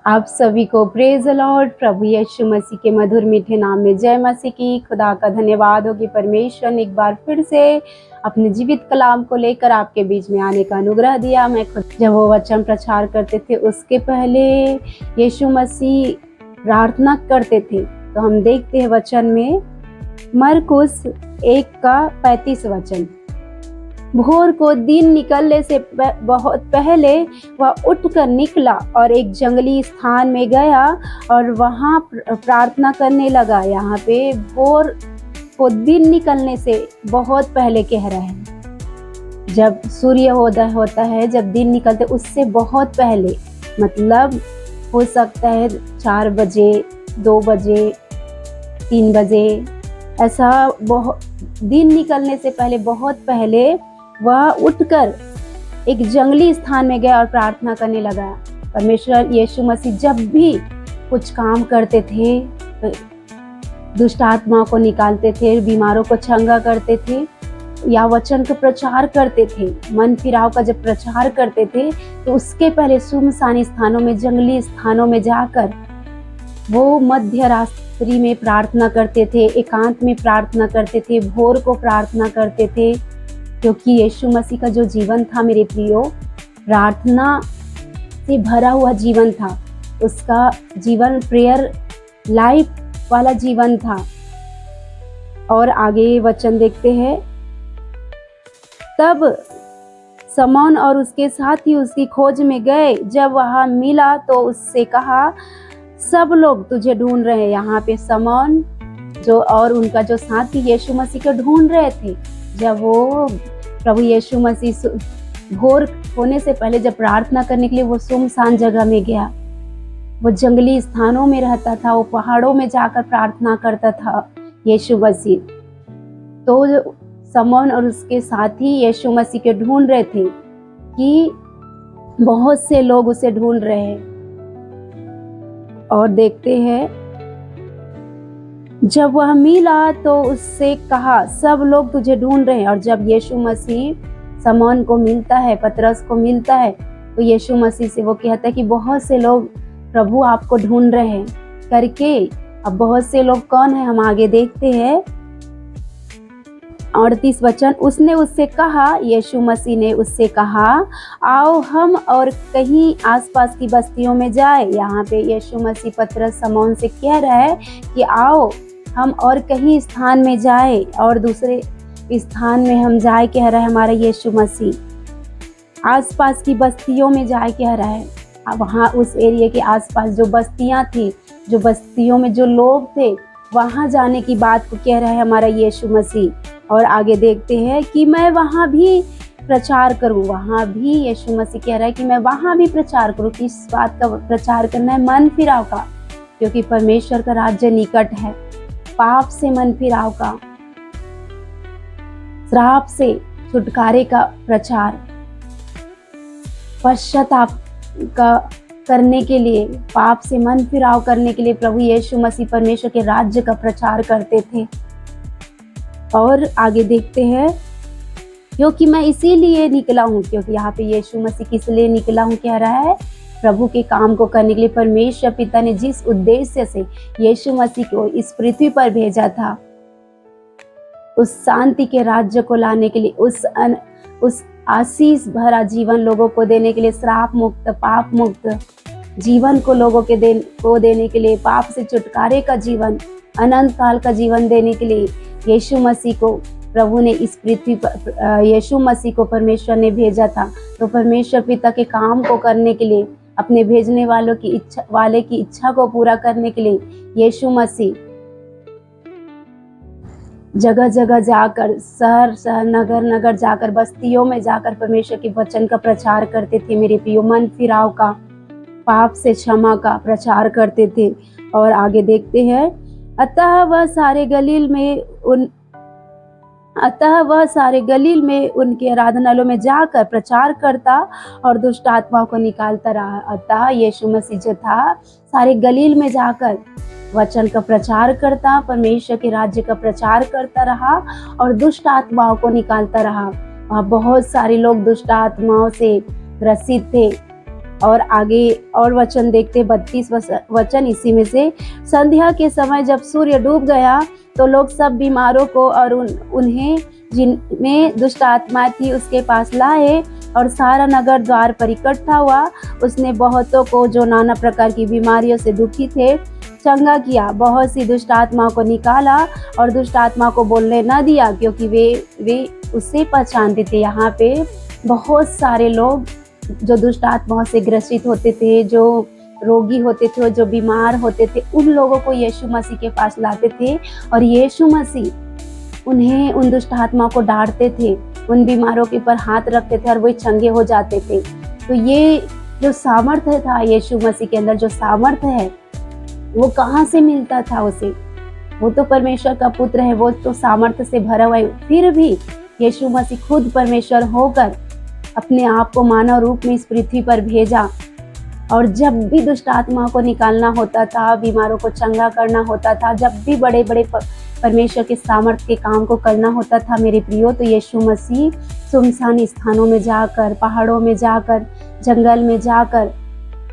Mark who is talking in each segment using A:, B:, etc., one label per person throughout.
A: आप सभी को प्रेज द लॉर्ड। प्रभु यीशु मसीह के मधुर मीठे नाम में जय मसीह की। खुदा का धन्यवाद हो कि परमेश्वर ने एक बार फिर से अपने जीवित कलाम को लेकर आपके बीच में आने का अनुग्रह दिया। मैं खुद जब वो वचन प्रचार करते थे उसके पहले यीशु मसीह प्रार्थना करते थे, तो हम देखते हैं वचन में मरकुस 1:35 वचन। भोर को दिन निकलने से बहुत पहले वह उठकर निकला और एक जंगली स्थान में गया और वहाँ प्रार्थना करने लगा। यहाँ पे भोर को दिन निकलने से बहुत पहले कह रहे हैं। जब सूर्योदय होता है, जब दिन निकलते उससे बहुत पहले, मतलब हो सकता है 4 बजे, 2 बजे, 3 बजे, ऐसा बहुत दिन निकलने से पहले बहुत पहले वह उठकर एक जंगली स्थान में गया और प्रार्थना करने लगा। परमेश्वर यीशु मसीह जब भी कुछ काम करते थे, दुष्ट आत्माओं को निकालते थे, बीमारों को चंगा करते थे या वचन का प्रचार करते थे, मन फिराव का जब प्रचार करते थे, तो उसके पहले सुनसान स्थानों में, जंगली स्थानों में जाकर वो मध्य रात्रि में प्रार्थना करते थे, एकांत में प्रार्थना करते थे, भोर को प्रार्थना करते थे। क्योंकि यीशु मसीह का जो जीवन था मेरे प्रियो, प्रार्थना से भरा हुआ जीवन था। उसका जीवन प्रेयर लाइफ वाला जीवन था। और आगे वचन देखते हैं, तब समौन और उसके साथी उसकी खोज में गए। जब वहां मिला तो उससे कहा, सब लोग तुझे ढूंढ रहे हैं। यहाँ पे समौन जो और उनका जो साथी यीशु मसीह को ढूंढ रहे थे। जब वो प्रभु यीशु मसीह भोर होने से पहले जब प्रार्थना करने के लिए वो सुनसान जगह में गया, वो जंगली स्थानों में रहता था, वो पहाड़ों में जाकर प्रार्थना करता था यीशु मसीह। तो समौन और उसके साथी यीशु मसीह के ढूंढ रहे थे कि बहुत से लोग उसे ढूंढ रहे हैं। और देखते हैं, जब वह मिला तो उससे कहा, सब लोग तुझे ढूंढ रहे हैं। और जब यीशु मसीह समौन को मिलता है, पतरस को मिलता है, तो यीशु मसीह से वो कहता है कि बहुत से लोग प्रभु आपको ढूंढ रहे हैं करके। अब बहुत से लोग कौन है, हम आगे देखते हैं। 38 वचन, उसने उससे कहा, यीशु मसीह ने उससे कहा, आओ हम और कहीं आसपास की बस्तियों में जाए। यहाँ पे यीशु मसीह पतरस समौन से कह रहा है कि आओ हम और कहीं स्थान में जाए, और दूसरे स्थान में हम जाए कह रहा है हमारा यीशु मसीह। आसपास की बस्तियों में जाए कह रहा है। अब वहाँ उस एरिया के आसपास जो बस्तियाँ थी, जो बस्तियों में जो लोग थे, वहाँ जाने की बात को कह रहा है हमारा यीशु मसीह। और आगे देखते हैं कि मैं वहाँ भी प्रचार करूँ। वहाँ भी यीशु मसीह कह रहा है कि मैं वहाँ भी प्रचार करूँ। किस बात का प्रचार करना है? मन फिराव का, क्योंकि परमेश्वर का राज्य निकट है। पाप से मन फिराव का, श्राप से छुटकारे का प्रचार, पश्चाताप का करने के लिए, पाप से मन फिराव करने के लिए प्रभु यीशु मसीह परमेश्वर के राज्य का प्रचार करते थे। और आगे देखते हैं, क्योंकि मैं इसीलिए निकला हूँ। क्योंकि यहाँ पे यीशु मसीह किस लिए निकला हूँ कह रहा है? प्रभु के काम को करने के लिए। परमेश्वर पिता ने जिस उद्देश्य से यीशु मसीह को इस पृथ्वी पर भेजा था, उस शांति के राज्य को लाने के लिए, उस आशीष भरा जीवन लोगों को देने के लिए, श्राप मुक्त, पाप मुक्त जीवन को लोगों के देने के लिए, पाप से छुटकारे का जीवन, अनंत काल का जीवन देने के लिए यीशु मसीह को प्रभु ने इस पृथ्वी पर, यीशु मसीह को परमेश्वर ने भेजा था। तो परमेश्वर पिता के काम को करने के लिए, अपने भेजने वाले की इच्छा को पूरा करने के लिए यीशु मसीह जगह जगह जाकर, शहर शहर, नगर नगर जाकर, बस्तियों में जाकर परमेश्वर के वचन का प्रचार करते थे मेरे प्रियो। मन फिराव का, पाप से क्षमा का प्रचार करते थे। और आगे देखते हैं, अतः वह सारे गलील में उनके आराधनालयों में जाकर प्रचार करता और दुष्ट आत्माओं को निकालता रहा। अतः यीशु मसीह जो था, सारे गलील में जाकर वचन का प्रचार करता, परमेश्वर के राज्य का प्रचार करता रहा और दुष्ट आत्माओं को निकालता रहा। वहाँ बहुत सारे लोग दुष्ट आत्माओं से ग्रसित थे, और आगे और वचन देखते 32 वचन इसी में से। संध्या के समय जब सूर्य डूब गया तो लोग सब बीमारों को और उन्हें जिनमें दुष्ट आत्माएं थी उसके पास लाए और सारा नगर द्वार पर इकट्ठा हुआ। उसने बहुतों को जो नाना प्रकार की बीमारियों से दुखी थे चंगा किया, बहुत सी दुष्ट आत्माओं को निकाला और दुष्ट आत्मा को बोलने न दिया, क्योंकि वे उसे पहचानते थे। यहाँ पे बहुत सारे लोग जो दुष्ट आत्माओं से ग्रसित होते थे, जो रोगी होते थे, जो बीमार होते थे, उन लोगों को यीशु मसीह के पास लाते थे और यीशु मसीह उन्हें उन दुष्ट आत्माओं को डांटते थे, उन बीमारों के ऊपर हाथ रखते थे और वो चंगे हो जाते थे। तो ये जो सामर्थ्य था यीशु मसीह के अंदर, जो सामर्थ्य है वो कहाँ से मिलता था उसे? वो तो परमेश्वर का पुत्र है, वो तो सामर्थ्य से भरा हुआ है। फिर भी यीशु मसीह खुद परमेश्वर होकर अपने आप को मानव रूप में इस पृथ्वी पर भेजा और जब भी दुष्ट आत्माओं को निकालना होता था, बीमारों को चंगा करना होता था, जब भी बड़े बड़े परमेश्वर के सामर्थ्य के काम को करना होता था मेरे प्रियो, तो यीशु मसीह सुनसान स्थानों में जाकर, पहाड़ों में जाकर, जंगल में जाकर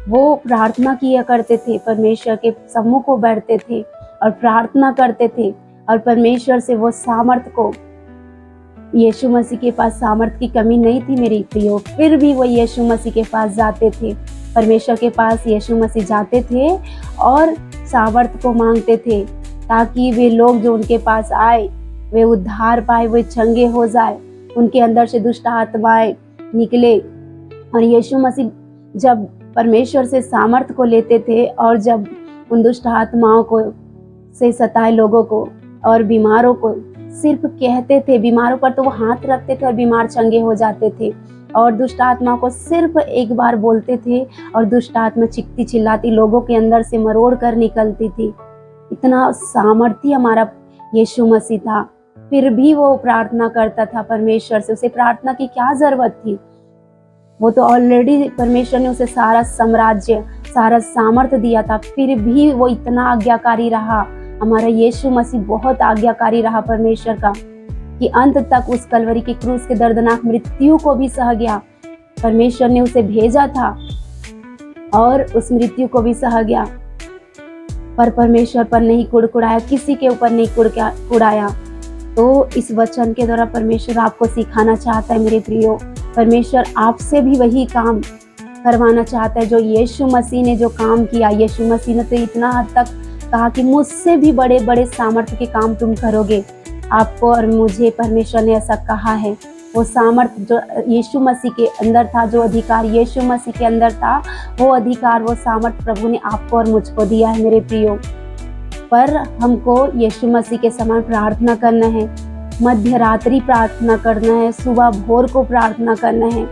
A: वो प्रार्थना किया करते थे, परमेश्वर के सम्मुख को बैठते थे और प्रार्थना करते थे और परमेश्वर से वो सामर्थ्य को, यीशु मसीह के पास सामर्थ्य की कमी नहीं थी मेरी प्रियो, फिर भी वो यीशु मसीह के पास जाते थे, परमेश्वर के पास यीशु मसीह जाते थे और सामर्थ्य को मांगते थे ताकि वे लोग जो उनके पास आए वे उद्धार पाए, वे चंगे हो जाए, उनके अंदर से दुष्ट आत्माएं निकले। और यीशु मसीह जब परमेश्वर से सामर्थ्य को लेते थे और जब उन दुष्ट आत्माओं को से सताए लोगों को और बीमारों को सिर्फ कहते थे, बीमारों पर तो वो हाथ रखते थे और बीमार चंगे हो जाते थे, और दुष्ट आत्मा को सिर्फ एक बार बोलते थे और दुष्ट आत्मा चिल्लाती चिल्लाती लोगों के अंदर से मरोड़ कर निकलती थी। इतना सामर्थ्य हमारा यीशु मसीह था, फिर भी वो प्रार्थना करता था परमेश्वर से। उसे प्रार्थना की क्या जरूरत थी? वो तो ऑलरेडी परमेश्वर ने उसे सारा साम्राज्य, सारा सामर्थ्य दिया था, फिर भी वो इतना आज्ञाकारी रहा। हमारा यीशु मसीह बहुत आज्ञाकारी रहा परमेश्वर का, कि अंत तक उस कलवरी के क्रूस के दर्दनाक मृत्यु को भी सह गया। परमेश्वर ने उसे भेजा था और उस मृत्यु को भी सह गया, पर परमेश्वर पर नहीं कुड़कुड़ाया, किसी के ऊपर नहीं कुड़ाया। तो इस वचन के द्वारा परमेश्वर आपको सिखाना चाहता है मेरे प्रियो, परमेश्वर आपसे भी वही काम करवाना चाहता है जो यीशु मसीह ने जो काम किया। यीशु मसीह ने तो इतना हद तक कहा कि मुझसे भी बड़े बड़े सामर्थ्य के काम तुम करोगे। आपको और मुझे परमेश्वर ने ऐसा कहा है। वो सामर्थ्य जो यीशु मसीह के अंदर था, जो अधिकार यीशु मसीह के अंदर था, वो अधिकार, वो सामर्थ्य प्रभु ने आपको और मुझको दिया है मेरे प्रियो। पर हमको यीशु मसीह के समान प्रार्थना करना है, मध्य रात्रि प्रार्थना करना है, सुबह भोर को प्रार्थना करना है।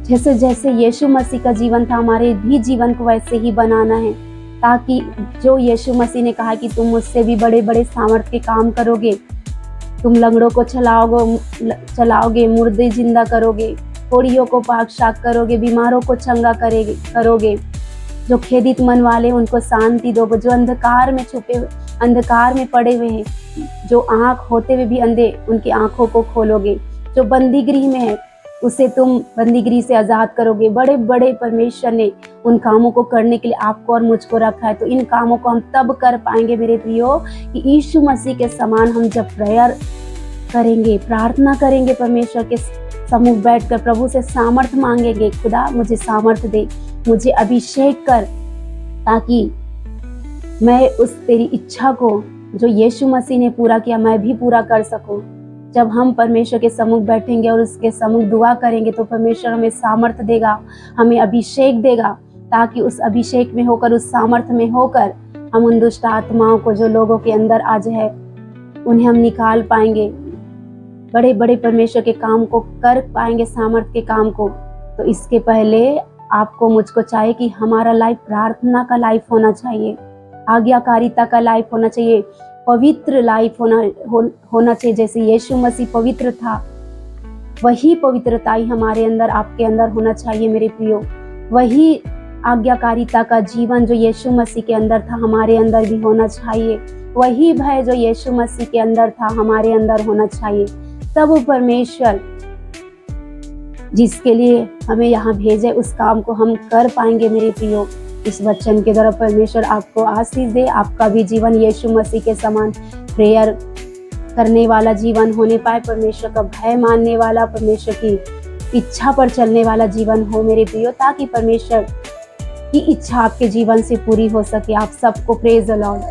A: जैसे जैसे यीशु मसीह का जीवन था, हमारे भी जीवन को वैसे ही बनाना है, ताकि जो यीशु मसीह ने कहा कि तुम मुझसे भी बड़े बड़े सामर्थ्य के काम करोगे, तुम लंगड़ों को चलाओगे, मुर्दे जिंदा करोगे, कोड़ियों को पाक शाक करोगे, बीमारों को चंगा करोगे, जो खेदित मन वाले उनको शांति दोगे, जो अंधकार में छुपे, अंधकार में पड़े हुए हैं, जो आँख होते हुए भी अंधे, उनकी आँखों को खोलोगे, जो बंदी गृह में है उसे तुम बंदी गृह से आज़ाद करोगे। बड़े बड़े परमेश्वर ने उन कामों को करने के लिए आपको और मुझको रखा है। तो इन कामों को हम तब कर पाएंगे मेरे प्रियो कि यीशु मसीह के समान हम जब प्रेयर करेंगे, प्रार्थना करेंगे, परमेश्वर के सम्मुख बैठकर प्रभु से सामर्थ्य मांगेंगे। खुदा मुझे सामर्थ्य दे, मुझे अभिषेक कर, ताकि मैं उस तेरी इच्छा को जो यीशु मसीह ने पूरा किया मैं भी पूरा कर सकूं। जब हम परमेश्वर के सम्मुख बैठेंगे और उसके सम्मुख दुआ करेंगे तो परमेश्वर हमें सामर्थ्य देगा, हमें अभिषेक देगा, ताकि उस अभिषेक में होकर, उस सामर्थ्य में होकर हम उन दुष्ट आत्माओं को जो लोगों के अंदर आज है उन्हें हम निकाल पाएंगे, बड़े बड़े परमेश्वर के काम को कर पाएंगे, सामर्थ्य के काम को। तो इसके पहले आपको मुझको चाहिए कि हमारा लाइफ प्रार्थना का लाइफ होना चाहिए, आज्ञाकारिता का लाइफ होना चाहिए, पवित्र लाइफ होना चाहिए। जैसे यीशु मसीह पवित्र था, वही पवित्रता ही हमारे अंदर, आपके अंदर होना चाहिए मेरे प्रियो। वही आज्ञाकारिता का जीवन जो यीशु मसीह के अंदर था हमारे अंदर भी होना चाहिए। वही भय जो यीशु मसीह के अंदर था हमारे अंदर होना चाहिए। तब परमेश्वर जिसके लिए हमें यहाँ भेजे उस काम को हम कर पाएंगे मेरे प्रियो। इस वचन के द्वारा परमेश्वर आपको आशीष दे, आपका भी जीवन यीशु मसीह के समान प्रेयर करने वाला जीवन होने पाए, परमेश्वर का भय मानने वाला, परमेश्वर की इच्छा पर चलने वाला जीवन हो मेरे प्रियो, ताकि परमेश्वर की इच्छा आपके जीवन से पूरी हो सके। आप सबको प्रेज द लॉर्ड।